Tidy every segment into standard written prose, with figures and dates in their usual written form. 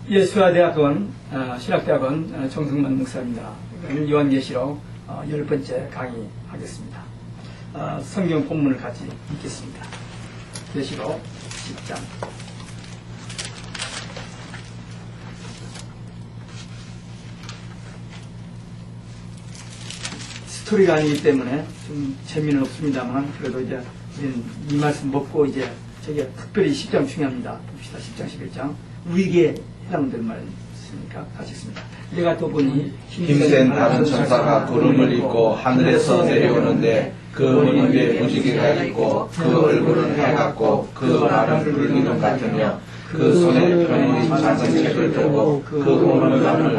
예수야대학원 신학대학원 정승만 목사입니다. 오늘 요한계시록 10번째 강의하겠습니다. 성경 본문을 같이 읽겠습니다. 계시록 10장. 스토리가 아니기 때문에 좀 재미는 없습니다만, 그래도 이제 우리는 이 말씀 먹고 이제 저게 특별히 10장 중요합니다. 봅시다. 10장, 11장. 우리에게 해당될 말씀이니까 같이 읽습니다. 내가 또 보니 힘센 다른 천사가 구름을 입고 하늘에서 내려오는데 그 머리에 무지개가 있고 그 얼굴은 해 같고 그 말은 불기둥 같으며 그 손에 편히 작은 책을 들고 그 오는 나무를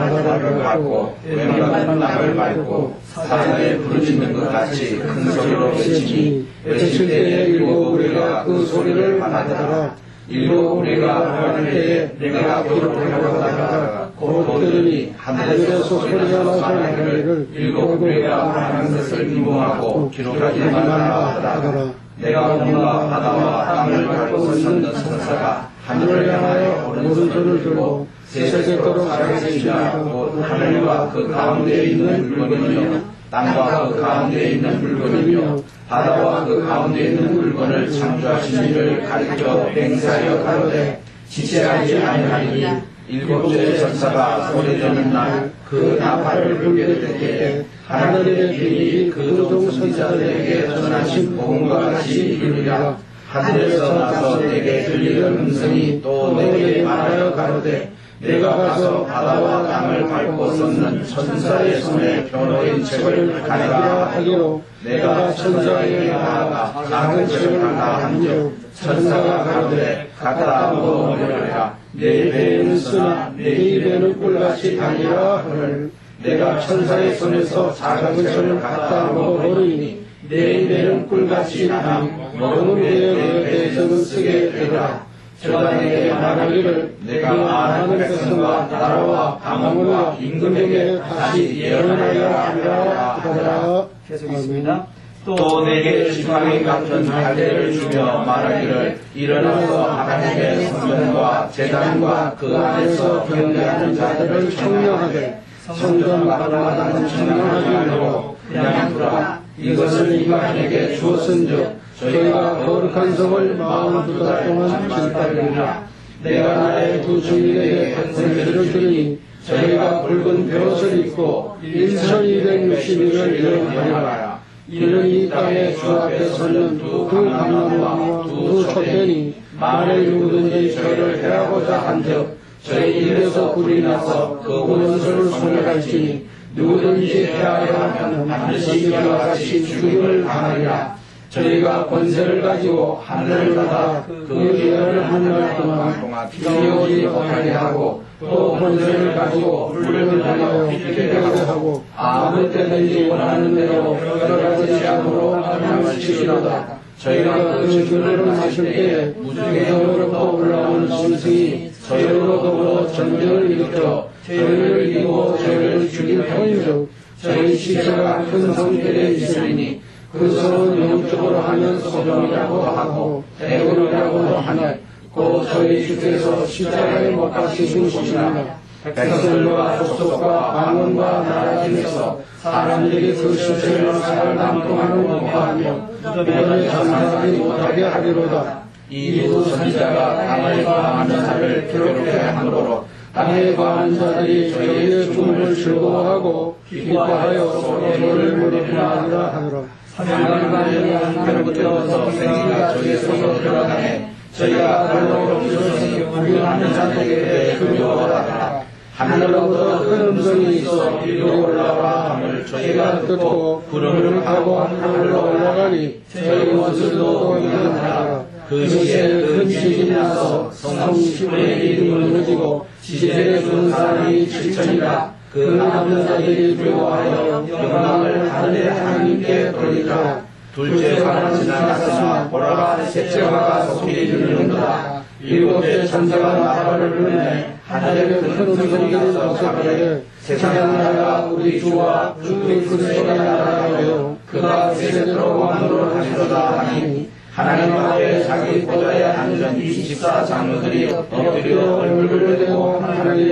밟고 왼발은 땅을 밟고 사자에 부르짖는 것 같이 큰 소리로 외치니 외칠 때에 일곱 우리가 그 소리를 받아들라. 일곱 우리가 하는 때에 내가 기록하려고 하다가 곧 들으니 하늘에서 소리가 나서 나가기를 일곱 우리가 하는 것을 인봉하고 기록하지 말라 하더라. 내가 온갖 바다와 땅을 밟고 섰는 천사가 하늘을 향하여 오른손을 들고 세세토록 살아계시라. 곧 하늘과 그 가운데에 있는 물건이며 땅과 그 가운데에 있는 물건이며 바다와 그 가운데에 있는 물건을 창조하신 이를 가리켜 맹세하여 가로되 지체하지 아니하니 일곱째 천사가 소리되는 날 그 나팔을 불게 될 때에 하늘의 빛이 그종 선사들에게 전하신 복음과 같이 이루리라. 하늘에서 나서 내게 들리는 음성이 또 내게 말하여 가로되 내가 가서 바다와 땅을 밟고 섰는 천사의 손에 변호인 책을 가리라 하기로 내가 천사에게 나아가 작은 책을 하나 한즉 천사가 가로되 갖다 먹어버리라. 내 배에는 쓰나 내 입에는 꿀같이 다니라 하늘 내가 천사의 손에서 작은 책을 갖다 먹어버리니 내 입에는 꿀같이 다니 먹은 후에 내 배에서는 쓰게 되리라. 저가 내게 말하기를 내가 아는 백성과 나라와 방언과 임금에게 다시 예언하여야 하리라 하더라. 계속 있습니다. 또 내게 지팡이 같은 갈대를 주며 말하기를 일어나서 하나님의 성전과 제단과 그 안에서 경배하는 자들을 청명하되 성전 마당마당은 청명하지 말고 그냥 두라. 이것을 인간에게 주었은즉 저희가 거룩한 성을 42달 동안 질타하리라. 내가 나의 두 주인에게 권세를 주니 저희가 붉은 벼옷을 입고 1260일을 일어나리라. 이는 이 땅에 주 앞에 서는 두 감나무와 두 촛대니 만일 누구든지 저희를 해하고자 한즉 저희 입에서 불이 나서 그 원수를 소멸할지니 누구든지 해하려 하면 반드시 이와 같이 죽임을 당하리라. 저희가 권세를 가지고 하늘을 닫아 그 예언을 한 날 동안 비 오지 못하게 하고 또 권세를 가지고 물을 달여 피게 하고 아무 때든지 원하는 대로 여러 가지 재앙으로 만남을 치리로다. 저희가 그 주를 마실 때에 무중에서부터 올라오는 짐승이 저희로 더불어 전쟁을 일으켜 저희를 이기고 저희를 죽일 터인즉 저희 시체가 큰 성들에 있으리니 그 성은 영적으로 하면 소돔이라고 하고 애굽이라고도 하니 곧 저희 주께서 십자가에 못 박히신 곳이라. 백성들과 족속과 방언과 나라 중에서 사람들이 그 시체를 사흘 동안 공포하며 무덤에 전하지 못하게 하리로다. 이 두 선지자가 땅에 거하는 자를 괴롭게 함으로 땅에 거하는 자들이 저희의 죽음을 즐거워하고 기뻐하여 서로를 무릎하리라 하노라. 3년간의 괴롭부터 생기가 저희에서 드러나네. 저희가 그로 비로소 구원하는 자들에게 두려워하더라. 하늘로부터 큰 음성이 있어 이리로 올라와 함을 저희가 듣고 구름을 타고 하늘로 올라가니 저희 모습도 일어나라. 그 시에 큰 지진이 나서 성 10분의 1이 무너지고 지진에 죽은 사람이 7천이라. 그 남은 자들이 두려워하여 영광을 하늘의 하나님께 돌리더라. 둘째 화는 지나갔으나 보라 셋째 화가 속히 이르는도다. 일곱째 천사가 나팔을 불매 하늘에 큰 음성이 나서 가로되 세상 나라가 우리 주와 주 그리스도의 나라요 그가 세세토록 왕으로 하시도다 하니 하나님 앞에 자기 보좌에 앉은 24 장로들이 엎드려 얼굴을 대고 하나님을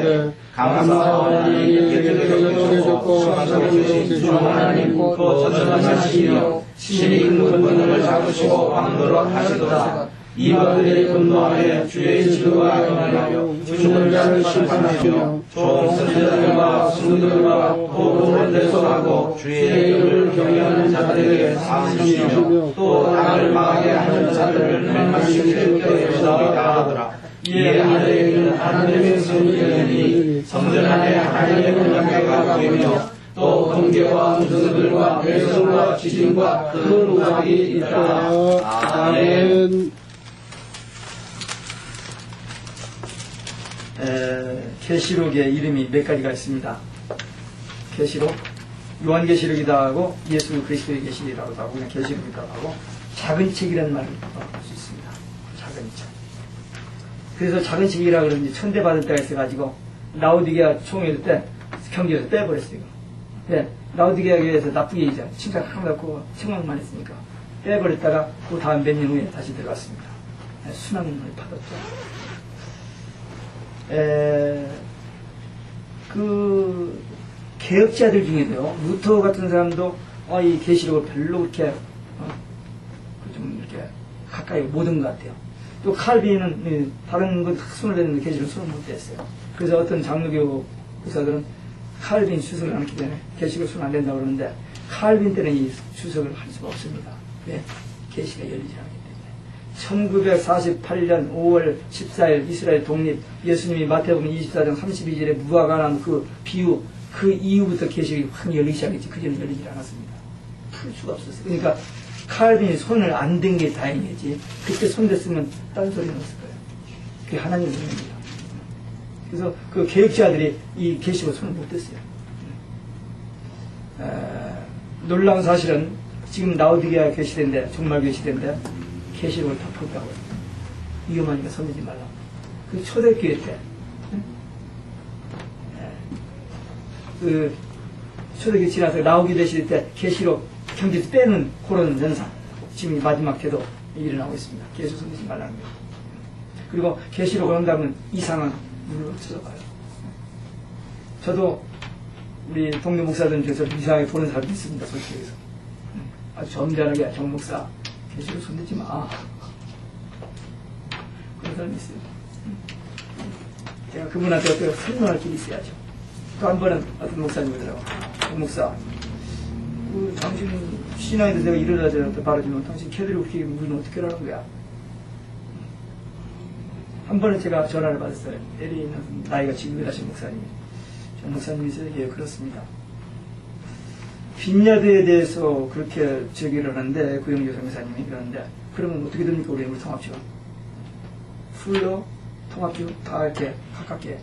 하나님께 감사와 예배드리고 수고하고 계신 주 하나님 곧 전능하시며 신이 큰 권능을 잡으시고 왕노릇 하시도다. 이방들의 분노하에 주의 진노가 일어나며 죽은 자를 심판하시며 종 선지자들과 승들과 또 대속하고 주의 이름을 경외하는 자들에게 상 주시며 또 땅을 망하게 하는 자들을 멸망시킬 때에서이다 하더라. 이에 하늘에 있는 하나님의 성전이니 성전 안에 하나님의 권능회가 보이며 또 번개와 무슨들과 외성과 지진과 큰 우박이 있다. 아멘. 계시록의 이름이 몇 가지가 있습니다. 계시록, 요한계시록이라고 하고 예수 그리스도의 계시록이라고 하고 그냥 계시록이라고 하고 작은 책이라는 말을 할 수 있습니다. 작은 책. 그래서 작은 책이라고 그러는지 천대받을 때가 있어가지고 라오디게아 총회 때 경기에서 빼버렸어요. 네, 라오디게아 교회에서 나쁘게 이제 칭찬하고 책망만 했으니까 빼버렸다가 그 다음 몇 년 후에 다시 들어갔습니다. 네, 순환을 받았죠. 그 개혁자들 중에도요, 루터 같은 사람도 이 계시록을 별로 그렇게 좀 이렇게 가까이 못 온 것 같아요. 또 칼빈은 다른 건 손을 대는데 계시록 손을 못 댔어요. 그래서 어떤 장로교 교사들은 칼빈 주석을 안 했기 때문에 계시록 손 안 된다고 그러는데 칼빈 때는 이 주석을 할 수가 없습니다. 왜? 계시가 열리지 않기 때문에. 1948년 5월 14일 이스라엘 독립, 예수님이 마태복음 24장 32절에 무화과 관한 그 비유, 그 이후부터 계시록이 확 열리기 시작했지. 그전에 열리지 않았습니다. 풀 수가 없었어요. 그러니까 칼빈이 손을 안 댄 게 다행이지. 그때 손 댔으면 딴 소리 났을 거예요. 그게 하나님의 은혜입니다. 그래서 그 개혁자들이 이 계시록 손을 못 댔어요. 놀라운 사실은 지금 라오디게아 계시대인데, 정말 계시대인데 계시록을 다 풀었다고요. 위험하니까 손대지 말라고. 그 초대교회 때, 그 초대교회 지나서 라오디게아 시대 때 계시록 경제에서 빼는 그런 현상, 지금 마지막 때도 일어나고 있습니다. 계속 손대지 말라는 거예요. 그리고 계시록을 한다면 이상한 눈으로 쳐다봐요. 저도 우리 동료 목사들 중에서 이상하게 보는 사람이 있습니다. 솔직히. 아주 점잖하게 정 목사 계시록 손대지 마. 그런 사람이 있어요. 제가 그분한테 어떻게 설명할 길이 있어야죠. 또 한 번은 어떤 목사님이더라고. 정 목사, 당신 신앙에 대해서 내가 일어나자마자 바라지면 당신 캐드리 웃기게 우리는 어떻게 하라는 거야. 한 번은 제가 전화를 받았어요. LA에 있는 나이가 지금 하신 목사님이. 정 목사님이세요? 예, 그렇습니다. 빈야드에 대해서 그렇게 제기를 하는데, 구영조 선교사님이 그러는데, 그러면 어떻게 됩니까? 우리 통합지원. 풀로 통합지원 다 이렇게 가깝게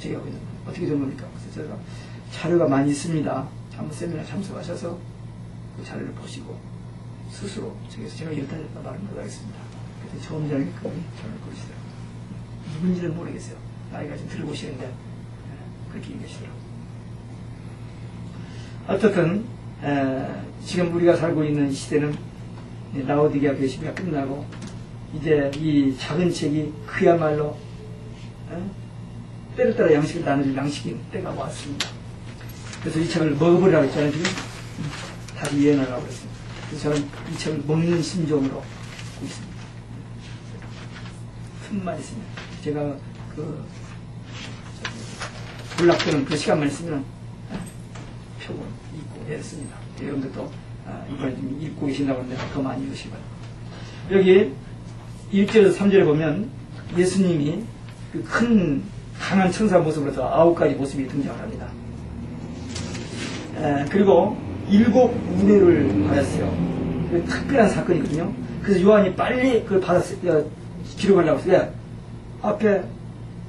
제기하고 있는 거. 어떻게 된 겁니까? 그래서 제가 자료가 많이 있습니다. 한번 세미나 참석하셔서 그 자료를 보시고, 스스로 제가 이렇다 말은 못하겠습니다. 그때 점잖게 그분이 전화를 걸으시더라고요. 누군지는 모르겠어요. 나이가 좀 들어보시는데, 그렇게 얘기하시더라고요. 어쨌든 지금 우리가 살고 있는 시대는 라오디게아 교회 시대가 끝나고 이제 이 작은 책이 그야말로 때를 따라 양식을 나눠줄 양식인 때가 왔습니다. 그래서 이 책을 먹어버리라고 했잖아요. 지금 다시 예언하라고 했습니다. 그래서 저는 이 책을 먹는 심정으로 하고 있습니다. 틈만 있습니다. 제가 그 불락되는 그 시간만 있으면 표본 읽고 했습니다. 여러분들도 이번에 좀 읽고 계신다고 하는데 더 많이 읽으시고요. 여기 1절에서 3절에 보면 예수님이 그 큰 강한 천사 모습으로서 9가지 모습이 등장합니다. 그리고 7 운해를 받았어요. 그 특별한 사건이거든요. 그래서 요한이 빨리 그걸 받았어요. 기록하려고 했어요. 앞에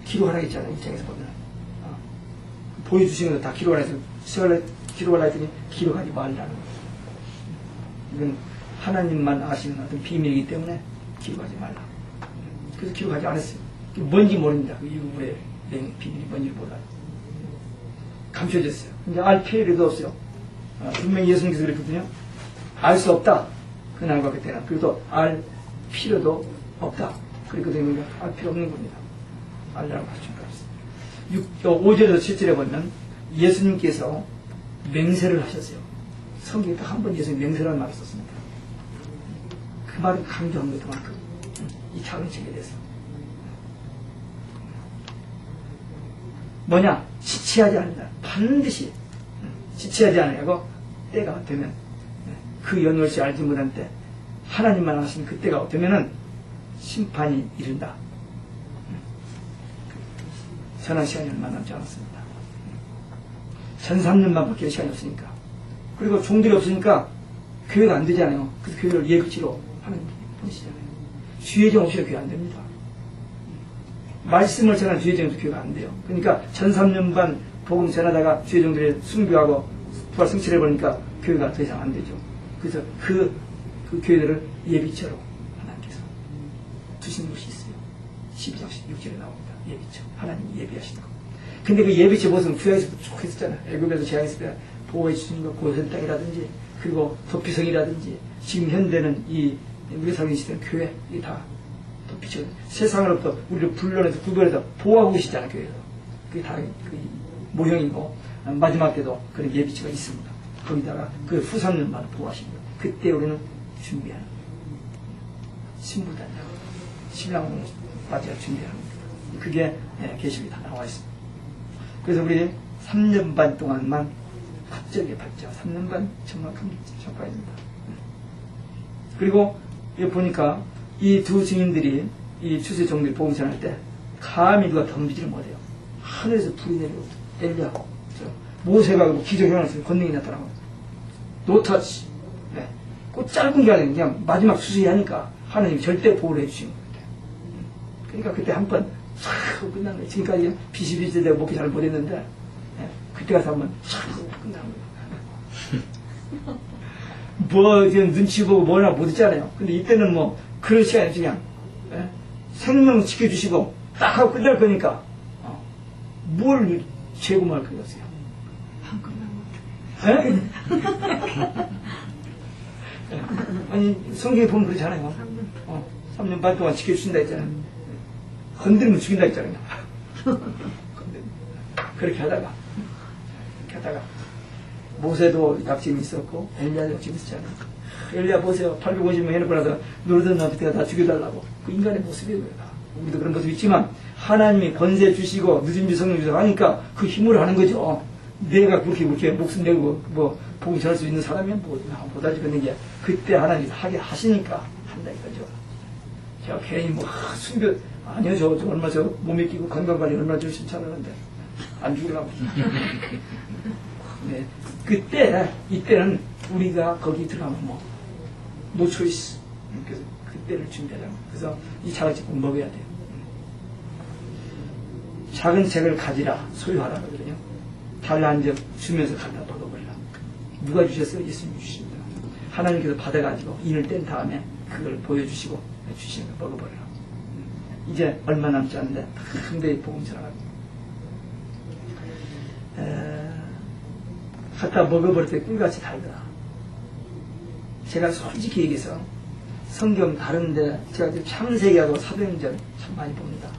기록하라고 했잖아요. 입장에서 보면. 보여주신 것도 다 기록하라 해서 기록하라 했더니 기록하지 말라는 거예요. 이건 하나님만 아시는 어떤 비밀이기 때문에 기록하지 말라. 그래서 기록하지 않았어요. 뭔지 모릅니다. 그 이후에 비밀이 뭔지를 몰라요. 감춰졌어요. 근데 알 필요도 없어요. 분명히 예수님께서 그랬거든요. 알 수 없다. 그날과 그때는. 그래도 알 필요도 없다. 그랬거든요. 알 필요 없는 겁니다. 알라고 하시는 거 없어요. 5절에서 7절에 보면 예수님께서 맹세를 하셨어요. 성경에 딱 한 번 예수님 맹세라는 말을 썼습니다. 그 말을 강조한 것만큼 이 작은 책에 대해서 뭐냐? 지체하지 않는다. 반드시 지체하지 않으려고 때가 되면 그 연월시 알지 못한 때 하나님만 하시는 그 때가 되면은 심판이 이른다. 전한 시간이 얼마 남지 않았습니다. 전 3년만 밖에 시간이 없으니까. 그리고 종들이 없으니까 교회가 안 되잖아요. 그래서 교회를 예비치로 하는 분이시잖아요. 주의정 없이는 교회 안 됩니다. 말씀을 전하는 주의정도 교회가 안 돼요. 그러니까 전 3년 반 복음 전하다가 주의정들이 순교하고 부활 승치를 해버리니까 교회가 더 이상 안 되죠. 그래서 그 교회들을 예비처로 하나님께서 두신 것이 있어요. 12장 6절에 나옵니다. 예비처. 하나님이 예비하신 거. 근데 그 예비처 모습은 구약에서도 쭉 했었잖아요. 애굽에서 제약했을 때 보호해 주신 거, 고센 땅이라든지, 그리고 도피성이라든지, 지금 현대는 우리 살고 계시던 교회, 이게 다 도피처. 세상으로부터 우리를 불러내서 구별해서 보호하고 계시잖아요, 교회에서. 그게 다 그 모형이고, 마지막 때도 그런 예비처가 있습니다. 거기다가 그 후삼년만 보호하신 거예요. 그때 우리는 준비하는 거예요. 신부단장, 신랑을 맞이할 준비하는 거예요. 그게 계시록에 다 나와 있습니다. 그래서 우리 3년 반 동안만 갑자기 받죠. 3년 반 정말 큰 성과입니다. 그리고 여기 보니까 이 두 증인들이 이 추세 종들이 복음 전할 때 감히 누가 덤비지를 못해요. 하늘에서 불이 내리고 엘리야고 모세가 기적행하면서 권능이 나타나고 노터치. 네. 그 짧은 게 아니라 그냥 마지막 수술이 하니까 하나님이 절대 보호를 해주시는 거예요. 그러니까 그때 한 번 촥 끝난 거예요. 지금까지 비시비시되고 목이 잘 못했는데 네. 그때 가서 한 번 촥 끝난 거예요. 뭐 지금 눈치 보고 뭐나 못했잖아요. 근데 이때는 뭐 그런 시간이 그냥 네. 생명 지켜주시고 딱 하고 끝날 거니까 뭘 재고말 거 없어요. 네? 아니 성경에 보면 그렇잖아요. 3년 반 동안 지켜주신다 했잖아요. 건드리면 죽인다 했잖아요. 그렇게 하다가 모세도 약점이 있었고 엘리야도 약점이 있었잖아요. 엘리야 보세요. 850명 해놓고 나서 노르던 나비가 다 죽여달라고. 그 인간의 모습이에요. 우리도 그런 모습이 있지만 하나님이 권세 주시고 늦은 지 성령 주시고 하니까 그 힘으로 하는 거죠. 내가 그렇게 목숨 내고 뭐 복음 전할 수 있는 사람이면 못하지. 근데 그때 하나님이 하게 하시니까 한다 이거죠. 제가 괜히 뭐 순교 아니요 저 얼마 저 몸에 끼고 건강관리 얼마나 열심히 잘하는데 안 죽으려고. 네. 이때는 우리가 거기 들어가면 뭐 no choice. 그래서 그때를 준비하자고. 그래서 이 작은 책 꼭 먹어야 돼요. 작은 책을 가지라 소유하라 그러거든요. 달라한 적 주면서 갖다 먹어버리라. 누가 주셨어요? 예수님이 주십니다. 하나님께서 받아가지고 인을 뗀 다음에 그걸 보여주시고 주시는 거 먹어버리라. 이제 얼마 남지 않는데 상대의 복음 전하라고. 갖다 먹어버릴 때 꿀같이 달더라. 제가 솔직히 얘기해서 성경 다른데 제가 창세기하고 사도행전 참 많이 봅니다.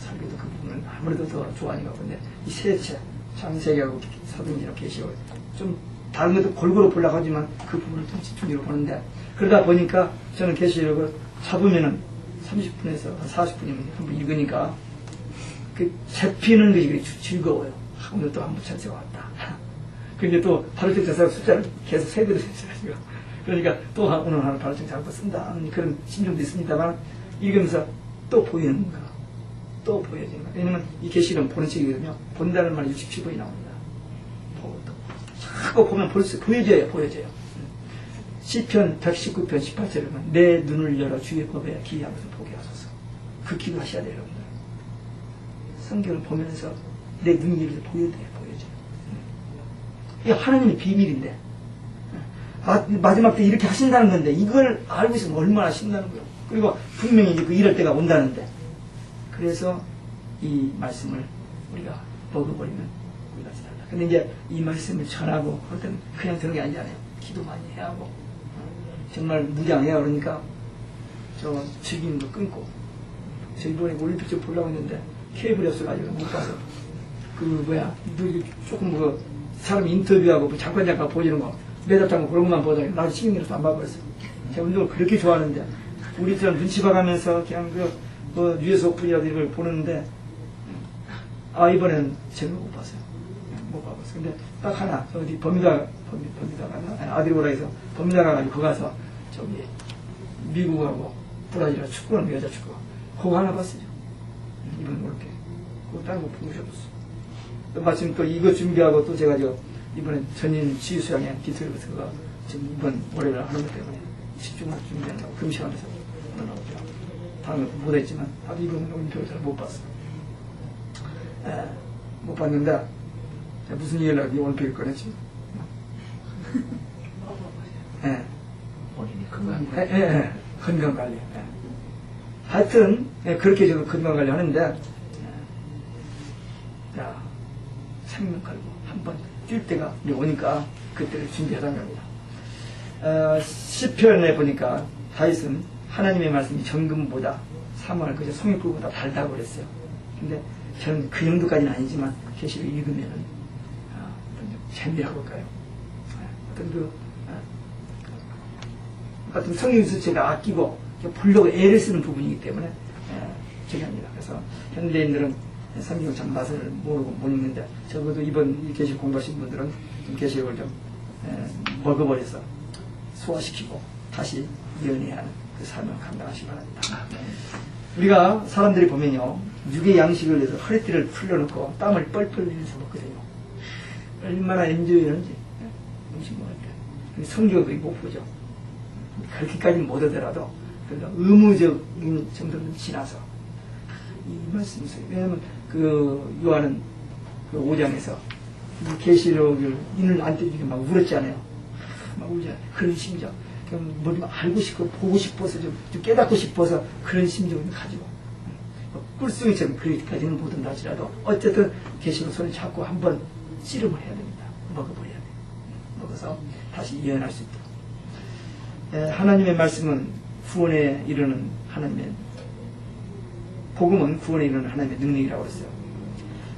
설교도 그 부분을 아무래도 더 좋아하니까. 근데 이 세 책 창세기하고 사도행전하고 계시록 좀 다른 것도 골고루 보려고 하지만 그 부분을 좀 집중적으로 보는데 그러다 보니까 저는 계시록을 잡으면은 30분에서 40분이면 한번 읽으니까 그 잡히는 것이 즐거워요. 오늘 또 한 번 찬세가 왔다. 근데 또 바로증 자사 숫자를 계속 세드렸어요. 그러니까 또 오늘 하나 바로증 잡고 쓴다. 그런 심정도 있습니다만 읽으면서 또 보이는 거. 또 보여지는 거. 왜냐면 이 계시는 보는 책이거든요. 본다는 말이 67번이 나옵니다. 보고 또 자꾸 보면 벌써 보여져요. 시편 119편 18절에 보면 내 눈을 열어 주의 법에 기이하면서 보게 하소서. 그 기도 하셔야 돼요. 여러분들. 성경을 보면서 내 눈이 열려 보여져요. 이게 하나님의 비밀인데 마지막 때 이렇게 하신다는 건데 이걸 알고 있으면 얼마나 신나는 거예요. 그리고 분명히 이제 그 이럴 때가 온다는데 그래서 이 말씀을 우리가 먹어버리면 우리가 지달라. 근데 이제 이 말씀을 전하고 그럴 때는 그냥 되는 게 아니잖아요. 기도 많이 해야 하고 정말 무장해야 그러니까 저 즐기는 거 끊고 저 이번에 올림픽 좀 보려고 했는데 케이블이 없어가지고 못 가서 조금 사람 인터뷰하고 잠깐 보이는 거, 매달장 그런 것만 보다가 나도 신경이라도 안 봐버렸어. 제가 운동을 그렇게 좋아하는데, 우리처럼 눈치 봐가면서 그냥 뉴에서 오픈이라도 이걸 보는데, 이번엔 제대로 못 봤어요. 못 봐봤어요. 근데 딱 하나, 어디 버뮤다가, 아들이 오라 해서 버뮤다 가가지고 거기 가서, 미국하고 브라질하고 축구하는 여자 축구. 그거 하나 봤어요. 이번 올게. 그거 다른 거 보고 싶었어. 마침 또 이거 준비하고 또 제가 이번에 전인 지휘수양에 디테일 같은 거 지금 이번 월요일 하는 것 때문에 집중해서 준비한다고 금시간에서 나오죠. 다음에 못했지만 이번 올림픽을 잘 못 봤어. 못 봤는데 무슨 이유로 이 올림픽을 꺼냈지? 본인이 건강 건강관리. 하여튼 그렇게 저도 건강관리 하는데 생명 걸고 한번 뛸 때가 오니까 그때를 준비하자는 겁니다. 시편에 보니까 다윗은 하나님의 말씀이 정금보다 사모할 그저 송이꿀보다 달다고 그랬어요. 근데 저는 그 정도까지는 아니지만 계시를 읽으면은 재미라고 할까요? 같은 성경에서 제가 아끼고 보려고 애를 쓰는 부분이기 때문에 중요합니다. 그래서 현대인들은 성경을 참 맛을 모르고 못 읽는데 적어도 이번 계시록 공부하신 분들은 계시록을 좀 먹어버려서 소화시키고 다시 연애하는 그 삶을 감당하시기 바랍니다. 우리가 사람들이 보면요, 육의 양식을 위해서 허리띠를 풀려놓고 땀을 뻘뻘 흘리면서 먹거든요. 얼마나 엔조이하는지 음식 먹을 때. 근데 성경도 못 보죠. 그렇게까지는 못하더라도 그래도 의무적인 정도는 지나서 이 말씀이 있어요. 왜냐하면 요한은 5장에서 계시록을 인을 안 떼주게 막 울었잖아요. 막 울잖아요. 그런 심정. 뭘 알고 싶고 보고 싶어서 좀 깨닫고 싶어서 그런 심정을 가지고 꿀송이처럼 그렇게까지는 못한다 하지라도 어쨌든 계시록 손을 잡고 한번 씨름을 해야 됩니다. 먹어버려야 돼요. 먹어서 다시 예언할 수 있도록. 하나님의 말씀은 구원에 이르는 하나님의 복음은 구원에 이르는 하나님의 능력이라고 그랬어요.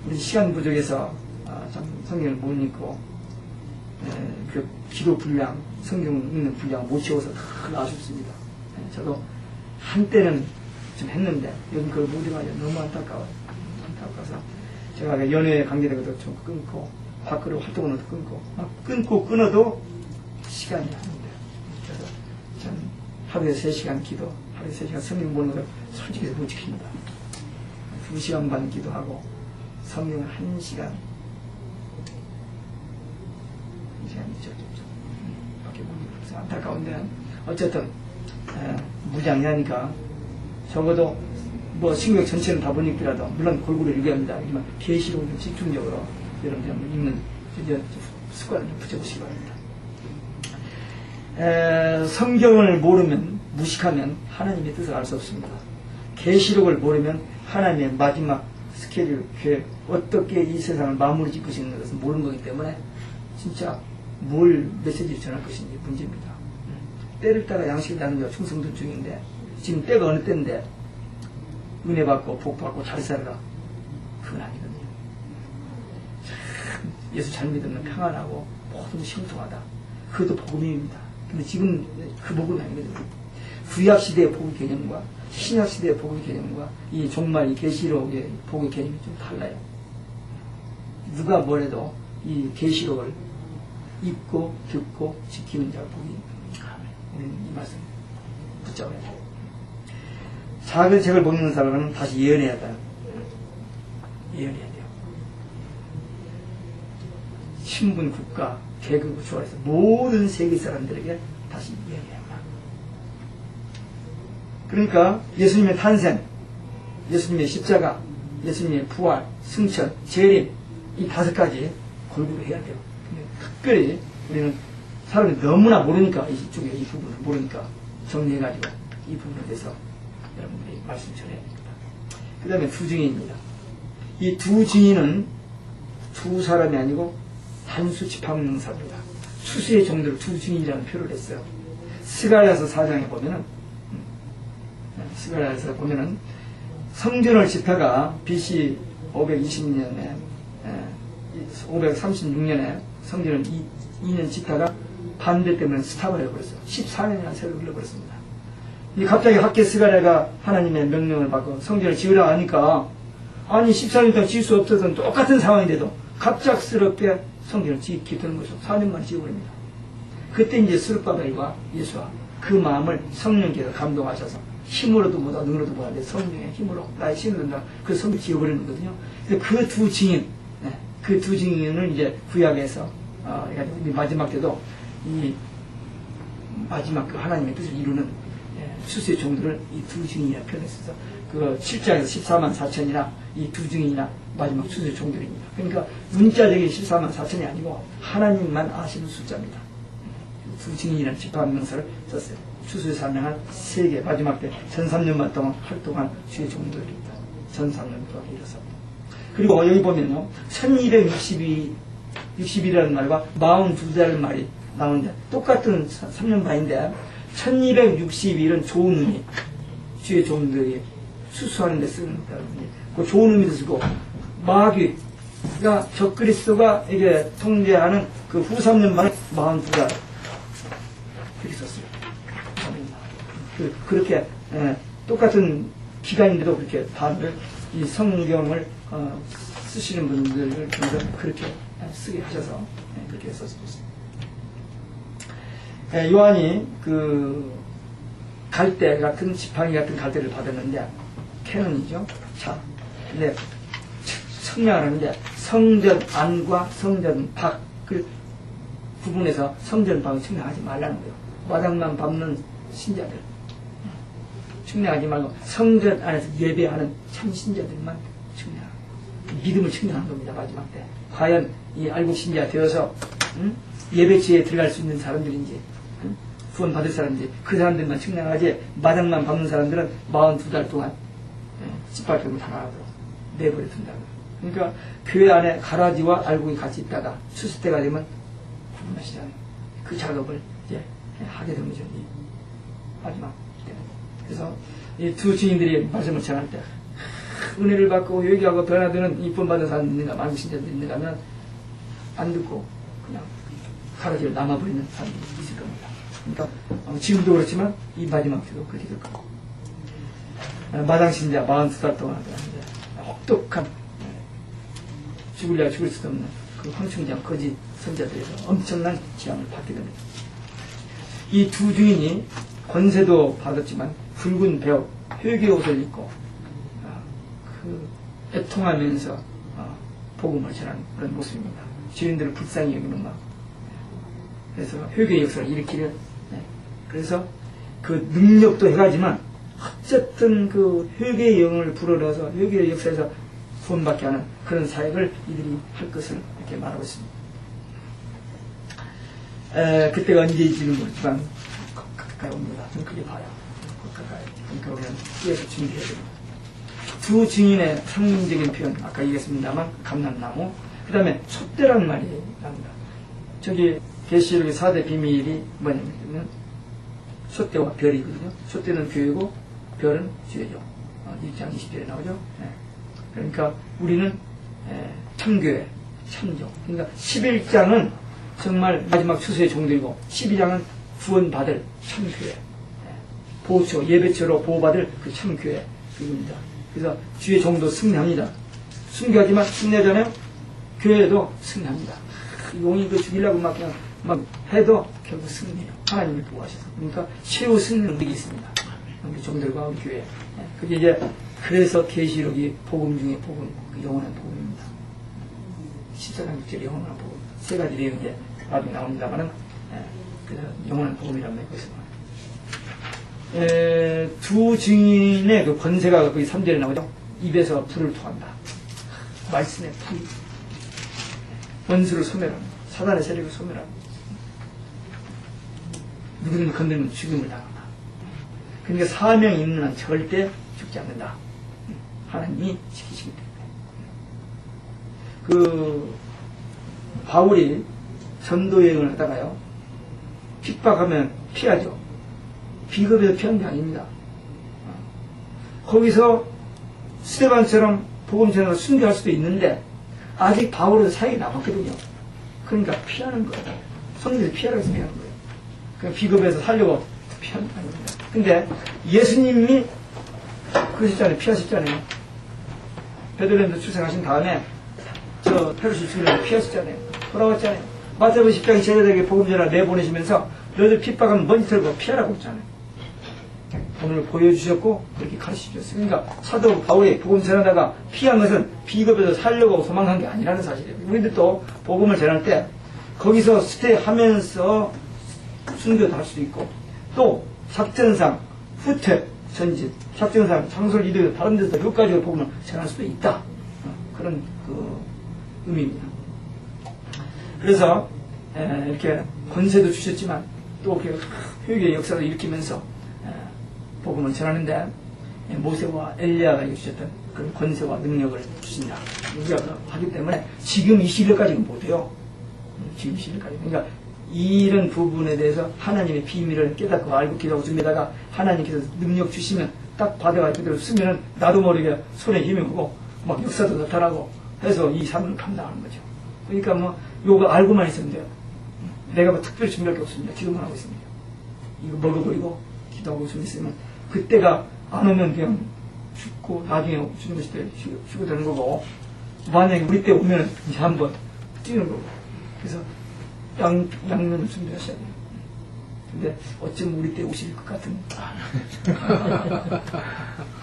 우리 시간 부족해서 참 성경을 못 읽고 그 기도 분량, 성경 읽는 분량 못 채워서 다 아쉽습니다. 저도 한때는 좀 했는데 요즘 그걸 못 해가지고 너무 안타까워서 제가 연애 관계되고도 좀 끊고 밖으로 활동을 끊고 막 끊어도 시간이 안 돼요. 그래서 저는 하루에 3시간 기도, 하루에 3시간 성경 보는 걸 솔직히 못 지킵니다. 2시간 반 기도하고 성경을 1시간 밖에 못 읽어서 안타까운데 어쨌든 무장이하니까 적어도 신경 전체는 다 못 읽더라도 물론 골고루 읽어야 합니다. 하지만 계시록을 좀 집중적으로 여러분들 한번 읽는 습관을 좀 붙여보시기 바랍니다. 성경을 모르면 무식하면 하나님의 뜻을 알 수 없습니다. 계시록을 모르면 하나님의 마지막 스케줄, 계획, 어떻게 이 세상을 마무리 짓 것인가 것을 모르는 거기 때문에 진짜 뭘 메시지를 전할 것인지 문제입니다. 때를 따라 양식을 나누며 충성도 중인데 지금 때가 어느 때인데 은혜 받고 복 받고 잘 살아라, 그건 아니거든요. 예수 잘 믿으면 평안하고 모든 형통하다, 그것도 복음입니다. 근데 지금 그 복음이 아니거든요. 구약 시대의 복음 개념과 신약 시대의 복음 개념과 이 종말 이 계시록의 복음 개념이 좀 달라요. 누가 뭐래도 이 계시록을 읽고 듣고 지키는 자가 복이 우리는 이 말씀 붙잡아야 돼요. 작은 책을 못 읽는 사람은 다시 예언해야 돼요. 예언해야 돼요. 신분, 국가, 계급, 초월해서 모든 세계 사람들에게 다시 예언해야 합니다. 그러니까 예수님의 탄생, 예수님의 십자가, 예수님의 부활, 승천, 재림, 이 5가지 골고루 해야 돼요. 근데 특별히 우리는 사람이 너무나 모르니까 이쪽에 이 부분을 모르니까 정리해가지고 이 부분에 대해서 여러분들이 말씀 전해야 됩니다. 그 다음에 두 증인입니다. 이 두 증인은 두 사람이 아니고 단수 지팡명사입니다. 수수의 정도로 두 증인이라는 표를 했어요. 스가랴서 4장에 보면은 성전을 집회가 BC 520년에 536년에 성전을 2년 짓다가 반대 때문에 스탑을 해버렸어요. 14년이나 세월이 흘러버렸습니다. 갑자기 학개스가랴가 하나님의 명령을 받고 성전을 지으라 하니까 아니 14년 동안 지을 수 없어서 똑같은 상황인데도 갑작스럽게 성전을 짓게 되는 거죠. 4년 만에 지어버립니다. 그때 이제 스룹바벨과 예수와 그 마음을 성령께서 감동하셔서 힘으로도 못하 능으로도 못하는데 성령의 힘으로 나의 힘을 든다. 그 성을 지어버리는 거거든요. 그 두 증인, 그 두 증인을 이제 구약에서 마지막 때도 이 마지막 그 하나님의 뜻을 이루는 수수의 종들을 이 두 증인이라 표현했어서 그 7장에서 14만 4천이나 이 두 증인이나 마지막 수수의 종들입니다. 그러니까 문자적인 14만 4천이 아니고 하나님만 아시는 숫자입니다. 두 증인이라는 집합명사를 썼어요. 수수의 사명한 세계 마지막 때 1300년 동안 활동한 주의 종들입니다. 1300년 동안 이뤄서. 그리고 여기 보면요 1260이라는 말과 42달의 말이 나오는데 똑같은 3년 반인데 1260일은 좋은 의미, 주의 종들이 수수하는 데 쓰는다. 그 좋은 의미도 쓰고 마귀가 적그리스도가 이게 통제하는 그 후 3년 만에 42달 그렇게 썼어요. 그렇게 똑같은 기간인데도 그렇게 반을 이 성경을 쓰시는 분들을 통해서 그렇게 쓰게 하셔서 그렇게 썼습니다. 요한이 그 갈대 같은 지팡이 같은 갈대를 받았는데 캐논이죠. 자, 근데 성명을 하는데 성전 안과 성전 밖을 구분해서 성전 밖을 측량하지 말라는 거예요. 마당만 밟는 신자들 측량하지 말고 성전 안에서 예배하는 참 신자들만 측량하고 믿음을 측량한 겁니다. 마지막 때 과연 이 알고 신자 되어서 예배지에 들어갈 수 있는 사람들인지 구원 받을 사람인지 그 사람들만 측량하지 마당만 밟는 사람들은 42달 동안 짓밟히고 당하도록 내버려 둔다고. 그러니까 교회 안에 가라지와 알곡이 같이 있다가 추수 때가 되면 구분하시잖아요. 그 작업을 이제 하게 되는 거죠. 이 마지막 때. 그래서 이 두 증인들이 말씀을 전할 때 은혜를 받고 회개하고 변화되는 이쁨 받은 사람이 있는가 많은 신자들이 있는가 하면 안 듣고 그냥 가라지를 남아버리는 사람들이 있을 겁니다. 그러니까 지금도 그렇지만 이 마지막 때도 그렇게 될 겁니다. 마당 신자 42달 동안 혹독한 죽을래야 죽을 수도 없는 그 황충장 거짓 선자들에서 엄청난 지향을 받게 됩니다. 이 두 주인이 권세도 받았지만 붉은 배옷, 회개 옷을 입고 그 애통하면서 복음을 전하는 그런 모습입니다. 주인들을 불쌍히 여기는 막 그래서 회개의 역사를 일으키는 그래서 그 능력도 해가지만 어쨌든 그 회개의 영을 불어넣어서 회개의 역사에서 구원받게 하는 그런 사역을 이들이 할 것을 이렇게 말하고 있습니다. 그때가 언제일지는 모르지만 가까이 옵니다. 좀 크게 봐요. 가까이. 그러니까 우리는 뒤에서 준비해야 됩니다. 두 증인의 상징적인 표현 아까 얘기했습니다만 감람나무 그 다음에 촛대라는 말이 나옵니다. 저기 계시록의 4대 비밀이 뭐냐면 촛대와 별이거든요. 촛대는 교회고 별은 주의죠. 1장 20절에 나오죠. 그러니까 우리는 참교회, 참종. 그러니까 11장은 정말 마지막 추수의 종들이고 12장은 구원받을 참교회. 보호처, 예배처로 보호받을 그 참교회. 그겁니다. 그래서 주의 종도 승리합니다. 순교하지만 승리하잖아요. 교회도 승리합니다. 용이 그 죽이려고 막 그냥 막 해도 결국 승리해요. 하나님이 보호하셔서. 그러니까 최후 승리 능력이 있습니다. 우리 종들과 우리 교회. 그게 이제 그래서 계시록이 복음 중에 복음, 그 영원한 복음입니다. 14장 6절 영원한 복음. 세 가지 내용이 이제 나중에 나옵니다만은 그래서 영원한 복음이라는 말 있습니다. 두 증인의 그 권세가 거기 3절에 나오죠. 입에서 불을 토한다. 말씀의 불. 원수를 소멸합니다. 사단의 세력을 소멸합니다. 누구든 건들면 죽임을 당한다. 그러니까 사명이 있는 한 절대 죽지 않는다. 하나님이 지키시기 때문에. 그 바울이 전도 여행을 하다가요. 핍박하면 피하죠. 비겁해서 피한 게 아닙니다. 거기서 스데반처럼 복음 전하고 순교할 수도 있는데 아직 바울의 사역이 남았거든요. 그러니까 피하는 거예요. 성경에서 피하라고 해서 피하는 거예요. 그 비겁해서 살려고 피하는 겁니다. 근데 예수님이 그러셨잖아요. 피하셨잖아요. 베들레헴에서 출생하신 다음에 저 헤롯이 죽이려고 피하셨잖아요. 돌아왔잖아요. 마태복음 10장에 제자들에게 복음 전하러 내보내시면서 너희들 핍박하면 먼지 털고 피하라고 했잖아요. 오늘 보여주셨고 그렇게 가르치셨어요. 그러니까 사도 바울이 복음 전하다가 피한 것은 비겁해서 살려고 소망한 게 아니라는 사실이에요. 우리들도 복음을 전할 때 거기서 스테이하면서 순교도 할 수도 있고 또 작전상 후퇴 전진 작전상 장소를 이동해서 다른 데서 효과적으로 복음을 전할 수도 있다. 그런 그 의미입니다. 그래서 이렇게 권세도 주셨지만 또 회개의 역사도 일으키면서 복음을 전하는데 모세와 엘리야가 주셨던 그런 권세와 능력을 주신다. 우리가 하기 때문에 지금 이 시대까지는 못해요. 지금 이 시대까지. 그러니까 이런 부분에 대해서 하나님의 비밀을 깨닫고 알고 기도하고 준비하다가 하나님께서 능력 주시면 딱 받아가지고 그대로 쓰면은 나도 모르게 손에 힘이 오고 막 역사도 나타나고 해서 이 삶을 감당하는 거죠. 그러니까 뭐 요거 알고만 있으면 돼요. 내가 뭐 특별히 준비할 게 없습니다. 기도만 하고 있습니다. 이거 먹어버리고 기도하고 좀 있으면 그때가 안 오면 그냥 죽고 나중에 주는 것이 때 쉬고 되는 거고 만약에 우리 때 오면 이제 한번 뛰는 거고 그래서 양면을 준비하셔야 돼요. 근데 어쩜 우리 때 오실 것 같은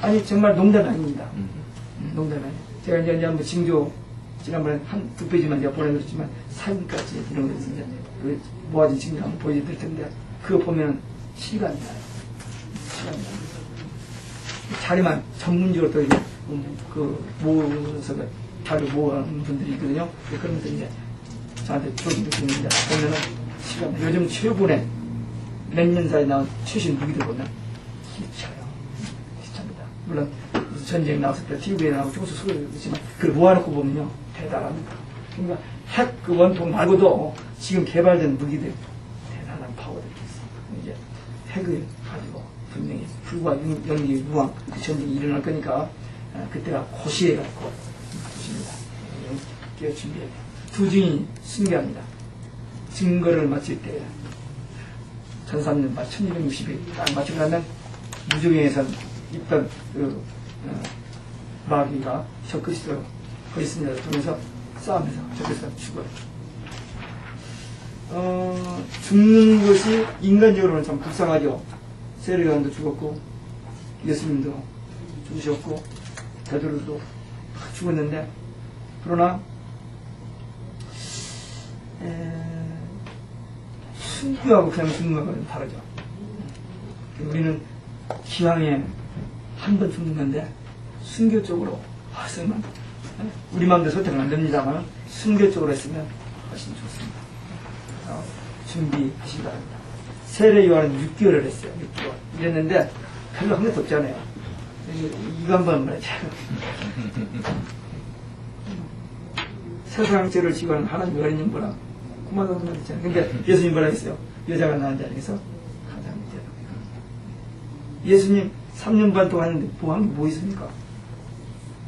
아니 정말 농담 아닙니다. 농담 아니에요. 제가 이제 뭐 징조 지난번에 두 페이지만 제가 보내드렸지만 사진까지 이런 거 있습니다. 그 모아진 징조 한번 보여드릴 텐데 그거 보면 시간이 나요. 시간이 나요. 자료만 전문적으로 또 이제 그 모아서 자료 모아놓은 분들이 있거든요. 그런 분들이 이제 저한테 조직을 주는데 보면은 시간 요즘 최근에 몇 년 사이에 나온 최신 무기들 보면 기차요. 기차입니다. 물론 전쟁 나왔을 때 TV에 나오고 조금씩 소리를 듣지만 그걸 모아놓고 보면요 대단합니다. 그러니까 핵 그 원통 말고도 지금 개발된 무기들 대단한 파워들이 있어요. 이제 핵을 가지고 분명히 불과 연기 무왕 그 전쟁이 일어날 거니까 그때가 고시해 갖고 보십니다. 끼어 준비해야 돼요. 두 증인이 순교합니다. 증거를 마칠 때 1003년 1260일 딱 마치고 나면 무적행에서 있던 그 마귀가 적그리스도 그리스도를 통해서 싸우면서 적그리스도가 죽어요. 죽는 것이 인간적으로는 참 불쌍하죠. 세례요한도 죽었고 예수님도 죽으셨고 베드로도 죽었는데 그러나 순교하고 그냥 죽는 거는 다르죠. 우리는 기왕에 한 번 죽는 건데 순교 쪽으로 했으면 우리 마음대로 선택은 안 됩니다만 순교 쪽으로 했으면 훨씬 좋습니다. 준비하시기 바랍니다. 세례 요한은 6개월을 했어요. 6개월. 이랬는데 별로 한 것도 없잖아요. 이거 한번 말이죠. 세상 죄를 지고 하는 하나님 어린님 보라. 그만한 말 있잖아요. 근데 예수님 뭐라 했어요? 여자가 낳은 자리에서 가장 밑에. 예수님 3년 반 동안 했는데 한 게 뭐 있습니까?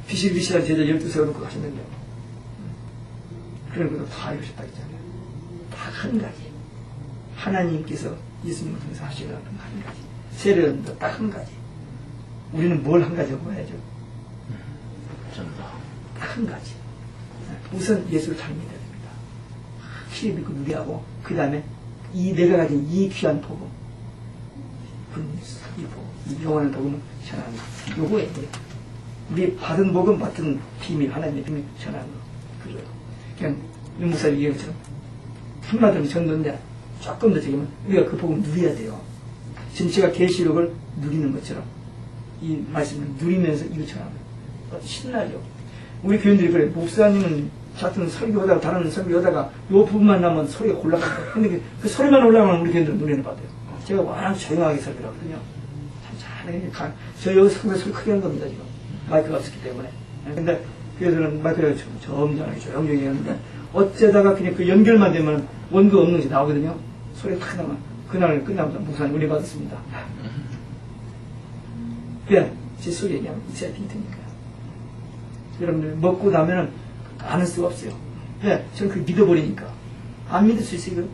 비실비실한 제자 12세 얻고 가셨는데요. 그런 것도 다 이루셨다 했잖아요. 다 한 가지. 하나님께서 예수님을 통해서 하시려는 한 가지. 세례도 딱 한 가지. 우리는 뭘 한 가지 하고 해야죠? 딱 한 가지. 우선 예수를 잘 믿어야 됩니다. 확실히 믿고 누리하고 그 다음에 이 내가 가진 이 귀한 복음 이 복음, 이 영원한 복음을 전하는 거. 요거에 우리 받은 복음 받은 비밀 하나님의 비밀 전하는 거. 그래요. 그냥 윤목사님 얘기한 것처럼 한마디로 전도인데 조금 더 저기면 우리가 그 복음 누려야 돼요. 전체가 계시록을 누리는 것처럼 이 말씀을 누리면서 이거 전하는 거. 신나죠. 우리 교인들이 그래. 목사님은 같은 설교하다가 다른 설교하다가 요 부분만 나면 소리가 올라간다. 근데 그 소리만 올라가면 우리 교인들은 노래는 받아요. 제가 워낙 조용하게 설교를 하거든요. 참 잘해. 저 여기서 상당히 소리 크게 한 겁니다, 지금. 마이크가 없었기 때문에. 근데 그래서는 마이크가 점잖하게 조용조용히 하는데 어쩌다가 그냥 그 연결만 되면 원고 없는 것이 나오거든요. 소리가 탁 나면 그날 끝나면 목사님 은혜 받았습니다. 왜? 제 소리에 그냥 있어야 될 테니까요. 여러분들 먹고 나면은 않을 수가 없어요. 왜? 저는 그 믿어버리니까. 안 믿을 수 있어요, 이거?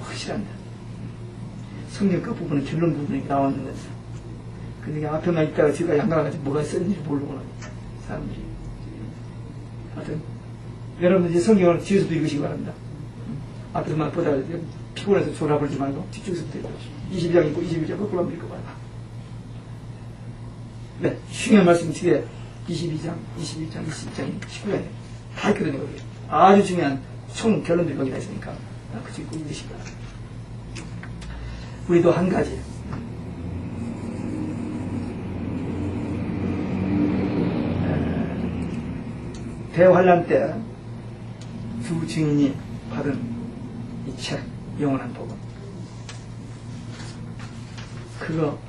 확실합니다. 성경 그 부분은 결론 부분이 나왔는데. 근데 앞에만 있다가 뒤가 양가가지고 뭐가 있었는지 모르고 사람들이. 하여튼, 여러분들 이제 성경을 뒤에서도 읽으시기 바랍니다. 앞에서만 보다가 피곤해서 졸아버리지 말고 뒤쪽에서부터 읽으시고. 22장 있고 21장 거꾸로 한번 읽어봐요. 네, 중요한 말씀 뒤에 22장, 21장, 22장, 19장에 다 있거든요, 거기. 아주 중요한 총 결론들이 거기 다 있으니까. 그치, 꼭 읽으시기 바랍니다. 우리도 한 가지. 대환란 때 두 증인이 받은 이 책, 영원한 복음. 그거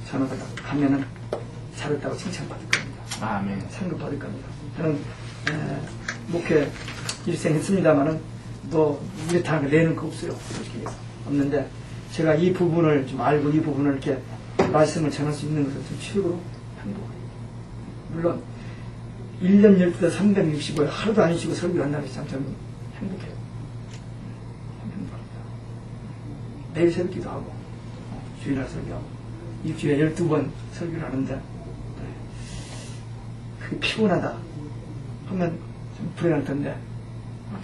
전하다가 가면은 잘했다고 칭찬받을 겁니다. 아멘. 상급 받을 겁니다. 저는 목회 일생 했습니다만은 뭐 이렇다는 거 내는 거 없어요. 솔직히 없는데 제가 이 부분을 좀 알고 이 부분을 이렇게 말씀을 전할 수 있는 것은 좀 최고로 행복해요. 물론 1년 12달 365일 하루도 안 쉬고 설교를 한다는 게 참 저는 행복해요. 행복합니다. 매일 새벽 기도하고 주일날 설교하고 일주일에 12번 설교를 하는데 그게 피곤하다 하면 좀 불행할 텐데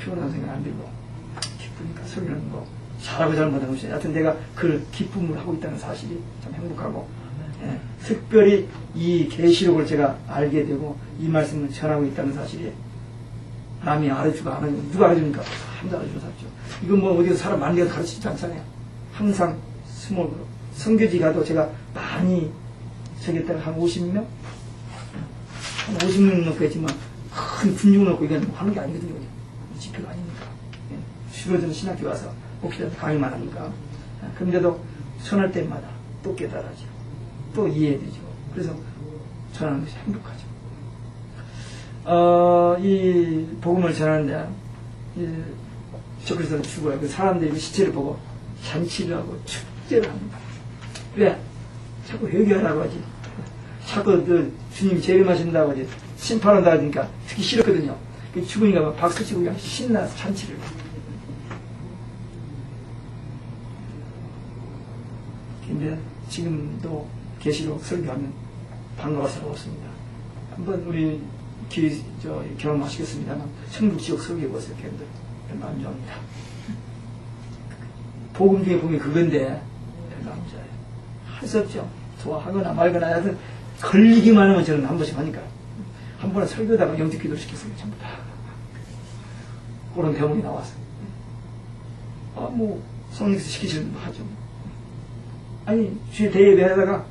피곤한 생각 안 들고 기쁘니까 설교하는 거 잘하고 잘못하는 것이 하여튼 내가 그 기쁨을 하고 있다는 사실이 참 행복하고 예, 특별히 이 계시록을 제가 알게 되고 이 말씀을 전하고 있다는 사실이 남이 알아주고 안 하면 누가 알아줍니까? 아무도 알아주고 살죠. 이건 뭐 어디서 사람 많은 데서 가르치지 않잖아요. 항상 스몰 그룹 선교지 가도 제가 많이 저기 있다가 한 50명? 한 50명 넣고 했지만 큰 군중 넣고 이건 하는 게 아니거든요. 지표가 아니니까. 줄어든 신학교 와서 목회자한테 강의만 하니까. 그런데도 전할 때마다 또 깨달아지고 또 이해되죠. 그래서 전하는 것이 행복하죠. 이 복음을 전하는데 저 그래서 죽어요. 그 사람들이 그 시체를 보고 잔치를 하고 축제를 합니다. 왜? 자꾸 회개하라고 하지. 자꾸 그 주님이 재림하신다고 하지. 심판한다 하니까 듣기 싫었거든요. 죽으니까 막 박수치고 그냥 신나서 잔치를. 근데 지금도 계시록 설교하면 반가워서없습니다. 한번 우리 경험하시겠습니다만 천국 지옥 설교해보세요. 걔들 별로 안 좋아합니다. 복음 중에 보면 그건데 별로 안 좋아해요. 할 수 없죠. 좋아하거나 말거나 하여튼 걸리기만 하면 저는 한 번씩 하니까 한 번은 설교다가 영적 기도를 시켰어요. 전부 다. 그런 대목이 나와서 뭐 성령께서 시키시는 거 하죠. 아니 주일 대예배 하다가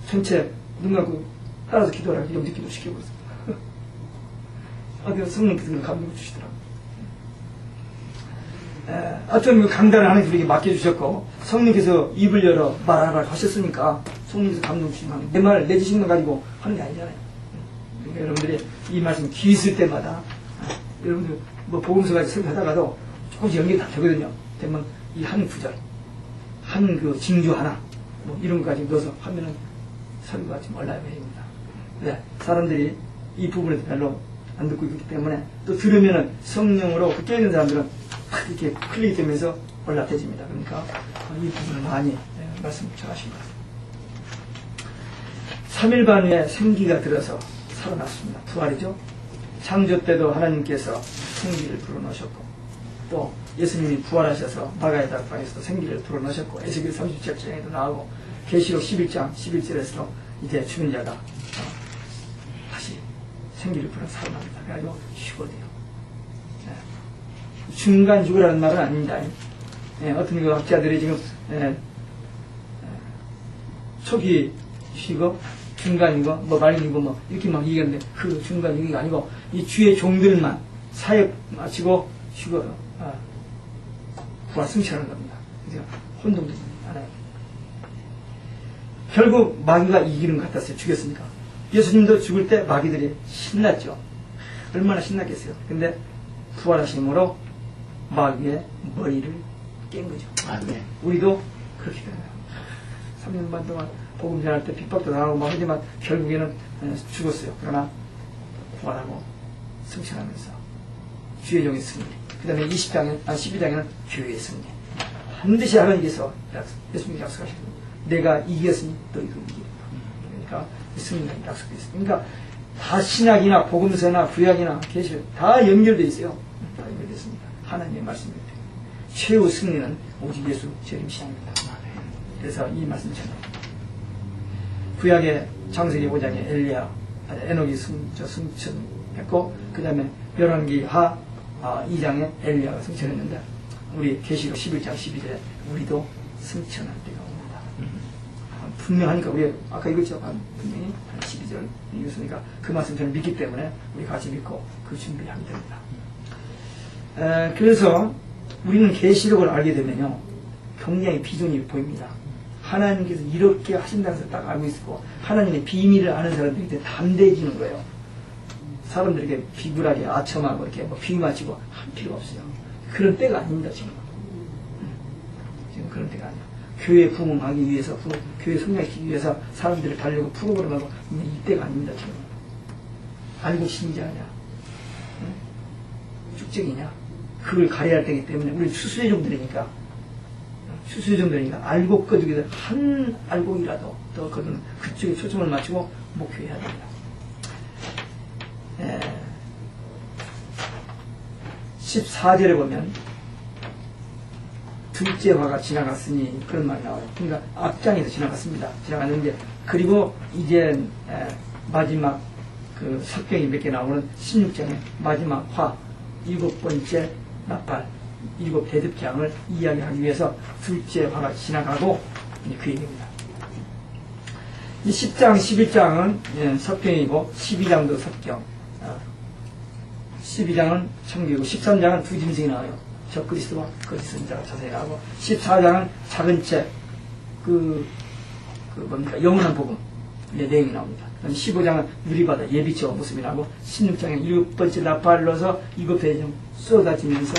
전체 눈 감고 따라서 기도하라고 영적 기도 시켜버렸어요. 성령께서 그런 감동을 주시더라고요. 하여튼 강단을 하나님께서 우리에게 맡겨주셨고 성령께서 입을 열어 말하라 하셨으니까 성령께서 감동 주시면 내 말 내주시는 거 가지고 하는 게 아니잖아요. 그러니까 여러분들이 이 말씀 귀 있을 때마다 여러분들 뭐 복음서까지 설교하다가도 조금씩 연결이 다 되거든요. 되면 이 한 구절 한 그 징조 하나 뭐 이런 거까지 넣어서 하면은 설교가 좀 올라가입니다. 네, 사람들이 이 부분에서 별로 안 듣고 있기 때문에 또 들으면은 성령으로 그 깨어있는 사람들은 팍 이렇게 클릭이 되면서 올라타집니다. 그러니까 이 부분을 많이 말씀 잘하십니다. 3일 반 후에 생기가 들어서 살아났습니다. 부활이죠. 창조 때도 하나님께서 생기를 불어넣으셨고 또 예수님이 부활하셔서 마가의 다락방에서도 생기를 불어넣으셨고 에스겔 37장에도 나오고 계시록 11장 11절에서도 이제 죽은 자가 다시 생기를 불어 살아납니다. 그래가지고 휴거돼요. 중간 죽으라는 말은 아닙니다. 어떤 그 학자들이 지금 초기 쉬고 중간이고 뭐 말기고 뭐 이렇게 막 얘기하는데 그 중간 얘기가 아니고 이 주의 종들만 사역 마치고 쉬고 부활 승천하는 겁니다. 그래서 혼동되지 않아요. 결국 마귀가 이기는 것 같았어요. 죽였으니까. 예수님도 죽을 때 마귀들이 신났죠. 얼마나 신났겠어요. 근데 부활하심으로 마귀의 머리를 깬 거죠. 아멘. 우리도 그렇게 되는 거예요. 3년 반 동안 복음 전할 때 핍박도 당하고 막 하지만 결국에는 죽었어요. 그러나 부활하고 승천하면서 주의 종의 승리. 그 다음에 12장에는 교회의 승리. 반드시 하나님께서 예수님이 약속하셨습니다. 내가 이겼으니 너희도 이기라. 그러니까 승리가 약속되어 있습니다. 그러니까 다 신약이나 복음서나 구약이나 계시록 다 연결되어 있어요. 다 연결됐습니다. 하나님의 말씀입니다. 최후 승리는 오직 예수 재림시입니다. 그래서 이 말씀을 전합니다. 구약의 창세기 5장에 엘리야, 에녹이 승천했고, 그 다음에 열왕기 2장에 엘리야가 승천했는데, 우리 계시록 11장 12절에 우리도 승천할 때가 옵니다. 분명하니까 우리 아까 읽었죠? 분명히 12절 읽었으니까 그 말씀 저는 믿기 때문에 우리 같이 믿고 그 준비하게 됩니다. 그래서 우리는 계시록을 알게 되면요, 굉장히 비전이 보입니다. 하나님께서 이렇게 하신다는 것을 딱 알고 있고, 하나님의 비밀을 아는 사람들이 담대해지는 거예요. 사람들에게 비굴하게 아첨하고 이렇게 뭐 비유 맞추고 할 필요가 없어요. 그런 때가 아닙니다, 지금. 지금 그런 때가 아니에요. 교회 부흥하기 위해서, 교회 성장시키기 위해서 사람들을 달려고 프로그램하고 이때가 아닙니다, 지금. 알고 신자냐, 축적이냐, 그걸 가려야 되기 때문에 우리 수수의종들이니까 알고 거두기도 한 알곡이라도 더 거두는 그쪽에 초점을 맞추고 목표해야 됩니다. 14절에 보면 둘째 화가 지나갔으니 그런 말이 나와요. 그러니까 앞장에서 지나갔는데 그리고 이제 마지막 그 석경이 몇 개 나오는 16장의 마지막 화 7번째 나팔 7 대접장을 이야기하기 위해서 둘째 화가 지나가고 그 얘기입니다. 이 10장, 11장은 석경이고 12장도 석경, 12장은 청교이고 13장은 두 짐승이 나와요. 저 그리스도와 거짓 선지자가 자세히 나오고 14장은 작은 책, 뭡니까? 영원한 복음 내용이 나옵니다. 15장은 유리바다 예비처 모습이 나오고 16장에 7번째 나팔을 넣어서 이곳 대정 쏟아지면서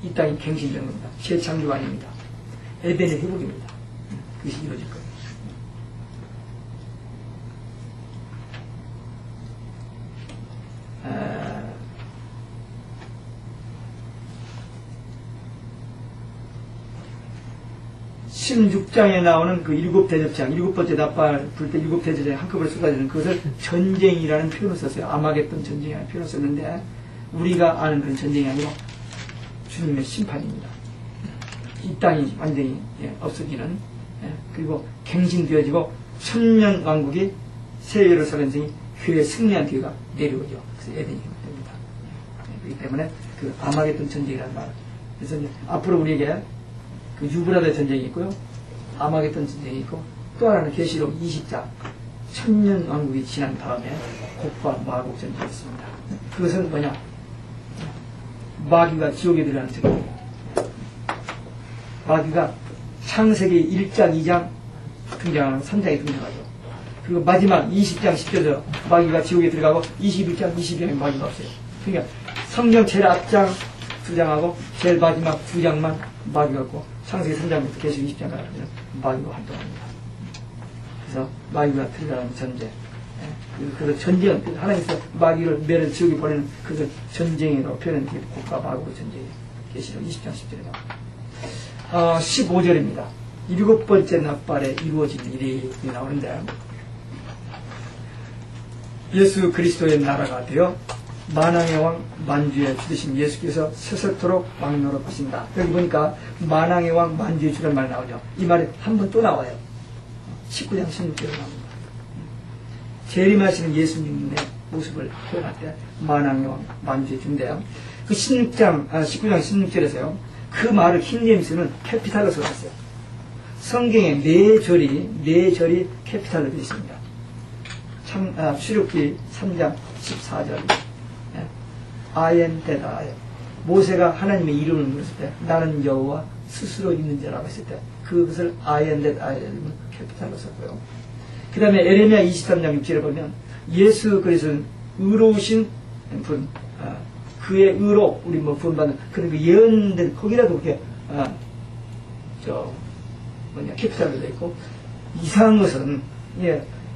이 땅이 갱신되는 겁니다. 재창조가 아닙니다. 에덴의 회복입니다. 그것이 이루어질 겁니다. (16) 장에 나오는 그 7 대접장, 7번째 나팔 불 때 7 대접장이 한꺼번에 쏟아지는 그것을 전쟁이라는 표현을 썼어요. 아마겟돈 전쟁이라는 표현을 썼는데 우리가 아는 그런 전쟁이 아니고 주님의 심판입니다. 이 땅이 완전히 없어지는, 그리고 갱신되어지고 천년 왕국이 새 예루살렘성이 교회의 승리한 교회가 내려오죠. 그래서 에덴이 됩니다. 그렇기 때문에 그 아마겟돈 전쟁이라는 말. 그래서 이제 앞으로 우리에게 그 유브라데 전쟁이 있고요, 아마겟돈 전쟁이 있고, 또 하나는 계시록 20장 천년 왕국이 지난 다음에 곡과 마곡 전쟁이 있습니다. 그것은 뭐냐? 마귀가 지옥에 들어가는 전쟁입니다. 마귀가 창세기 1장, 2장 등장하는 3장에 등장하죠. 그리고 마지막 20장 10절에서 마귀가 지옥에 들어가고 21장, 22장에 마귀가 없어요. 그러니까 성경 제일 앞장 2장하고 제일 마지막 2장만 마귀가 없고 창세기 3장부터 계속 20장까지는 마귀가 활동합니다. 그래서 마귀가 들어가는 전쟁. 그래서 전쟁, 하나님께서 마귀를 매를 지옥에 보내는 그것을 전쟁으로 표현한 게 곡과 마곡의 전쟁이에요. 계시록 20장 10절에 나옵니다. 15절입니다. 7번째 나팔에 이루어진 일이 나오는데, 예수 그리스도의 나라가 되어 만왕의 왕 만주의 주 되신 예수께서 세세토록 왕노릇 하신다. 여기 보니까 만왕의 왕 만주의 주란 말이 나오죠. 이 말이 한 번 또 나와요. 19장 16절에 나옵니다. 재림하시는 예수님의 모습을 표현할 때 만왕의 왕 만주의 주인데요. 그 19장 16절에서요. 그 말을 킹제임스는 캐피탈로 써놨어요. 성경에 네 절이 캐피탈로 되어 있습니다. 출애굽기 3장 14절. I am that I am. 모세가 하나님의 이름을 물었을 때 나는 여호와 스스로 있는 자라고 했을 때 그것을 I am that I am 캐피탈로 썼고요. 그 다음에 에레미야 23장 6절에 보면 예수 그리스도는 의로우신 분, 그의 의로 우리 뭐 구원받는 그런 그 예언된 거기라도 그렇게 캐피탈로 되어 있고, 이상한 것은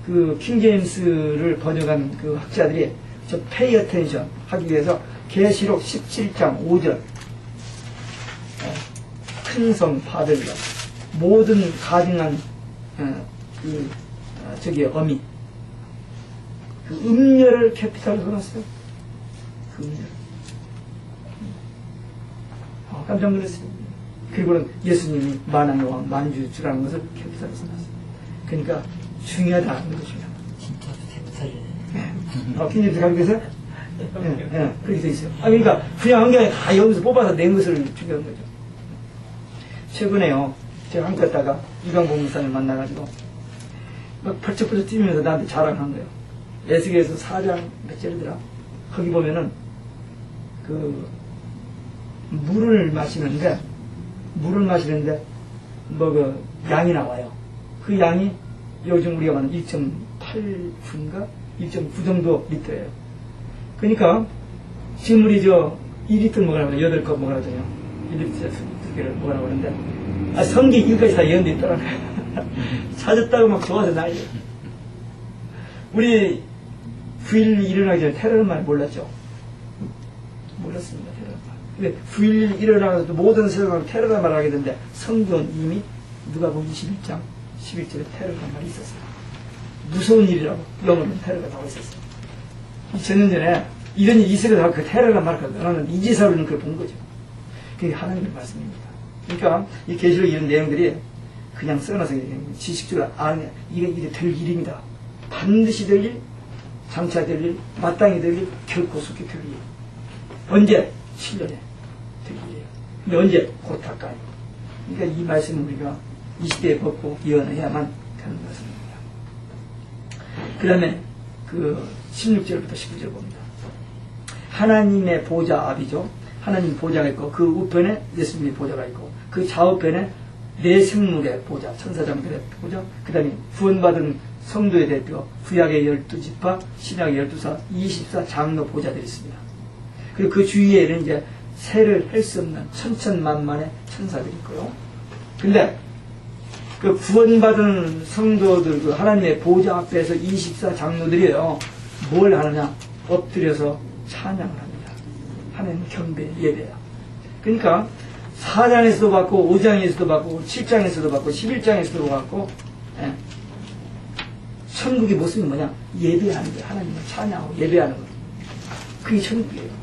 그 킹제임스를 번역한 그 학자들이 저 pay attention 하기 위해서 계시록 17장 5절 큰 성 바벨론 모든 가증한 어미 그 음녀를 캐피탈로 써놨어요. 그 음녀. 깜짝 놀랐어요. 그리고는 예수님이 만왕의 왕 만주주라는 것을 캐피탈로 써놨어요. 그러니까 중요하다는 것도 중요합니다. 진짜로 캐피탈이네. 굉장히 가르쳐서 그렇게 돼 있어요. 그러니까 그냥 한 게 아니라 다 여기서 뽑아서 낸 것을 중요한 거죠. 최근에요, 제가 한국 갔다가 이광복 목사님을 만나가지고 막 펄쩍펄쩍 뛰면서 나한테 자랑한 거예요. 에스겔에서 4장 몇 절이더라. 거기 보면은 그 물을 마시는데 뭐 그 양이 나와요. 그 양이 요즘 우리가 말하는 1.8인가 1.9 정도 리터예요. 그러니까 지금 우리 2리터 먹으라고 8컵 먹으라고요. 1리터 2개를 먹으라고 하는데 성기 이것까지 다 예언돼 있더라고요. 찾았다고 막 좋아서 난리예요. 우리 9.11 일어나기 전에 테러는 몰랐죠. 몰랐습니다. 테러는 말. 근데 9.11 일어나서 모든 세상을 테러란 말을 하게 되는데 성경은 이미 누가복음 21장 11절에 테러란 말이 있었어요. 무서운 일이라고 영어는 테러가 나와 있었어요. 2000년 전에 이런 일이 있어도 그 테러란 말을 나는 이지사로는 그걸 본 거죠. 그게 하나님의 말씀입니다. 그러니까 이 계시록 이런 내용들이 그냥 써놔서 지식적으로 아는 이게 될 일입니다. 반드시 될 일, 장차 될 일, 마땅히 될 일, 결코 속히 될 일. 언제? 7년에 될 일이에요. 근데 언제? 곧 가까이. 그러니까 이 말씀을 우리가 이 시대에 벗고 예언해야만 되는 것입니다. 그 다음에 그 16절부터 19절 봅니다. 하나님의 보좌 앞이죠. 하나님 보좌가 있고 그 우편에 예수님의 보좌가 있고 그 좌우편에 네 생물의 보좌, 천사장들의 보좌, 그 다음에 구원받은 성도의 대표, 구약의 12지파, 신약의 12사, 24장로 보좌들이 있습니다. 그리고 그 주위에는 이제 세를 할 수 없는 천천만만의 천사들이 있고요. 근데 그 구원받은 성도들, 그 하나님의 보좌 앞에서 24장로들이요, 뭘 하느냐? 엎드려서 찬양을 합니다. 하나님 경배, 예배야. 그러니까 4장에서도 받고 5장에서도 받고 7장에서도 받고 11장에서도 받고 천국의 모습이 뭐냐? 예배하는 거예요. 하나님을 찬양하고 예배하는 거예요. 그게 천국이에요.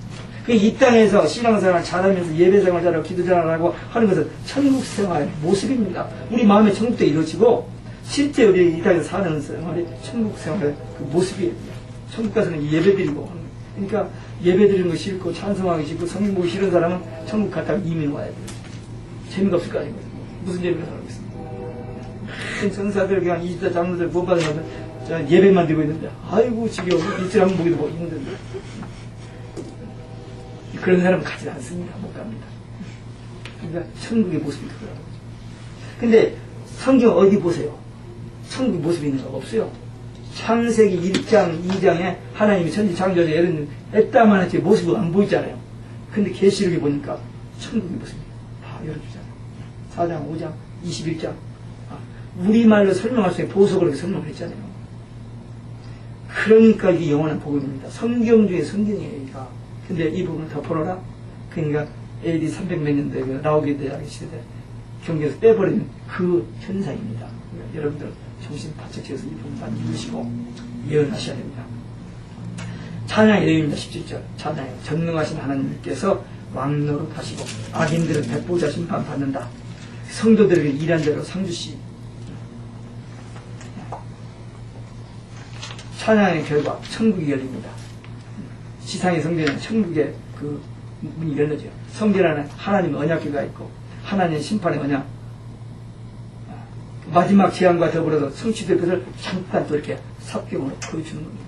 이 땅에서 신앙생활을 잘하면서 예배생활을 잘하고 기도생활을 하고 하는 것은 천국생활의 모습입니다. 우리 마음의 천국도 이루어지고 실제 우리 이 땅에서 사는 생활이 천국생활의 그 모습이에요. 천국 가서는 예배드리고 그러니까 예배드리는 거 싫고 찬송하기 싫고 성경 보기 싫은 사람은 천국 갔다가 이민 와야 돼요. 재미가 없을 거 아니에요. 무슨 재미가 살아있습니다. 천사들 그냥 24장로들 무엇받은 것들 예배만 드리고 있는데 아이고 지겨워 일주일에 한 번 보기도 뭐 힘든데 그런 사람은 가지 않습니다. 못 갑니다. 그러니까 천국의 모습이 그거라는 거죠. 근데 성경 어디 보세요? 천국의 모습이 있는 거 없어요. 창세기 1장, 2장에 하나님이 천지 창조자 애따만 했지 모습이 안 보이잖아요. 근데 계시록에 보니까 천국의 모습이 다 열어주잖아요. 4장, 5장, 21장. 우리말로 설명할 수 있는 보석으로 설명을 했잖아요. 그러니까 이게 영원한 복음입니다. 성경 중에 성경이에요. 이가. 근데 이 부분을 덮어놓으라. 그러니까 AD 300 몇 년도에 그 라오게 대학 시대 경계에서 빼버린 그 현상입니다. 그러니까 여러분들 정신 바짝 차려서 이 부분 많이 읽으시고 예언하셔야 됩니다. 찬양의 내용입니다. 17절. 찬양의 전능하신 하나님께서 왕노릇 하시고 악인들은 백보자 심판 받는다. 성도들에게 일한 대로 상주시. 찬양의 결과 천국이 열립니다. 지상의 성전에는 천국의 그 문이 열려져. 성전 안에 하나님의 언약궤가 있고 하나님의 심판의 언약, 마지막 재앙과 더불어서 성취될 것을 잠깐 또 이렇게 삽경으로 보여주는 겁니다.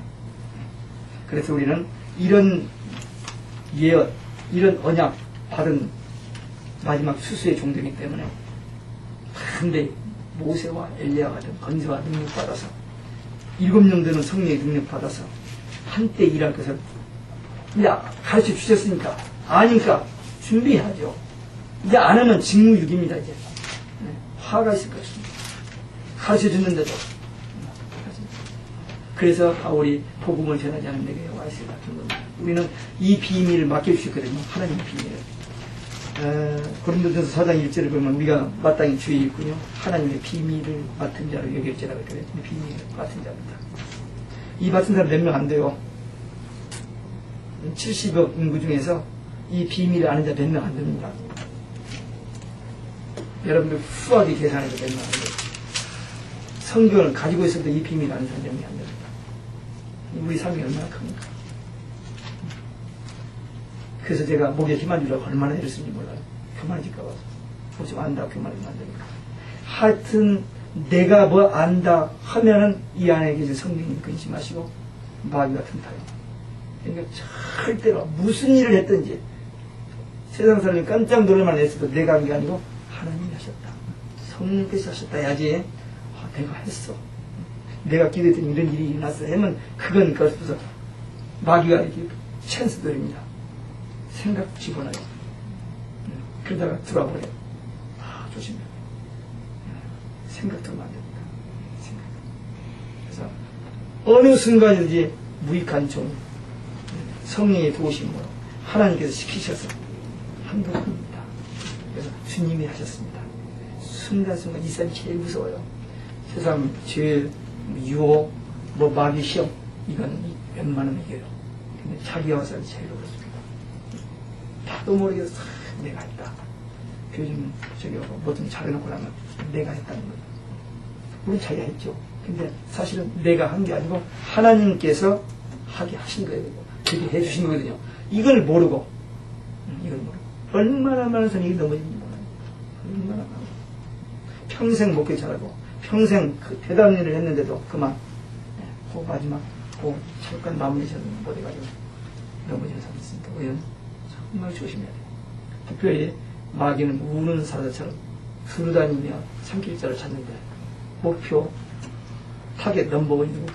그래서 우리는 이런 예언, 이런 언약 받은 마지막 수수의 종들이기 때문에 근데 모세와 엘리야 같은 건세와 능력 받아서 7명들은 성령의 능력 받아서 한때 일할 것을 이제 가르쳐 주셨으니까 아니까 준비해야죠. 이제 안 하면 직무유기입니다. 이제 화가 있을 것입니다. 가르쳐 줬는데도 그래서 바울이 복음을 전하지 않은 데게 와 있어요 같은 겁니다. 우리는 이 비밀을 맡겨주셨거든요. 하나님의 비밀을. 고린도전서 4장 1절을 보면 우리가 마땅히 주의 있군요. 하나님의 비밀을 맡은 자로 여길지라 그랬거든요. 비밀을 맡은 자입니다. 이 맡은 사람 몇 명 안 돼요. 70억 인구 중에서 이 비밀을 아는 자 몇 명 안 됩니다. 여러분들 후하게 계산해서 몇 명 안 돼요. 성경을 가지고 있어도 이 비밀을 아는 사람 몇 명 안 됩니다. 우리 삶이 얼마나 큽니까? 그래서 제가 목에 힘 안 주려고 얼마나 애를 쓰는지 몰라요. 교만해질까 봐서. 혹시 안다 교만해지면 안 되니까. 하여튼 내가 뭐 안다 하면은 이 안에 계신 성령님 근심하시고 마귀가 틈타요. 그러니까 절대로 무슨 일을 했든지 세상 사람이 깜짝 놀랄만 했어도 내가 한 게 아니고 하나님이 하셨다. 성령께서 하셨다 해야지. 내가 했어. 내가 기도했더니 이런 일이 일어났어. 하면 그건 그것부터 마귀가 이렇게 찬스 드립니다. 생각 집어넣어요. 그러다가 들어와버려요. 조심해요. 생각 들으면 안 됩니다. 생각. 그래서 어느 순간이든지 무익한 종, 성령의 도우심으로 하나님께서 시키셔서 한동합니다. 그래서 주님이 하셨습니다. 순간순간 이 삶이 제일 무서워요. 세상 죄, 유혹, 마귀 시험, 이건 웬만하면 이겨요. 근데 자기 화살이 제일 어렵습니다. 나도 모르게 내가 했다. 요즘 뭐 좀 잘해놓고 나면 내가 했다는 거예요. 우리 자기가 했죠. 근데 사실은 내가 한 게 아니고 하나님께서 하게 하신 거예요. 그렇게 해주신 거거든요. 이걸 모르고 얼마나 많은 사람이 넘어지는지 몰라요. 얼마나 많아. 평생 목회 잘하고 평생 그 대단한 일을 했는데도 그만 그 마지막 그 잠깐 마무리 전 못해가지고 넘어지는 사람이 있으니까 우리는 정말 조심해야 돼요. 특별히 마귀는 우는 사자처럼 두루다니며 삼킬자를 찾는데 목표 타겟 넘버가 있는 거.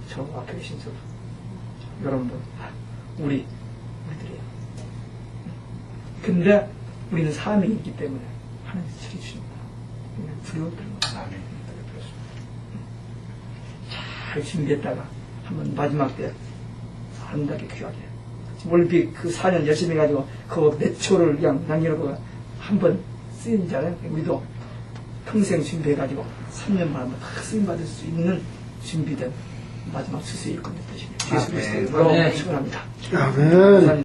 저 앞에 계신 저 여러분들 우리들이에요. 근데 우리는 사명이 있기 때문에 하나님께서 지켜주십니다. 두려움 그런 거 잘 준비했다가 한번 마지막 때 아름답게 귀하게 올림픽 그 4년 열심히 해가지고 그 몇 초를 그냥 남겨놓고 한번 쓰인잖아요. 우리도 평생 준비해가지고 3년 만에 다 쓰임받을 수 있는 준비된 마지막 수수의 일꾼 되시길 예수 그리스도의 이름으로 축원합니다. 아멘.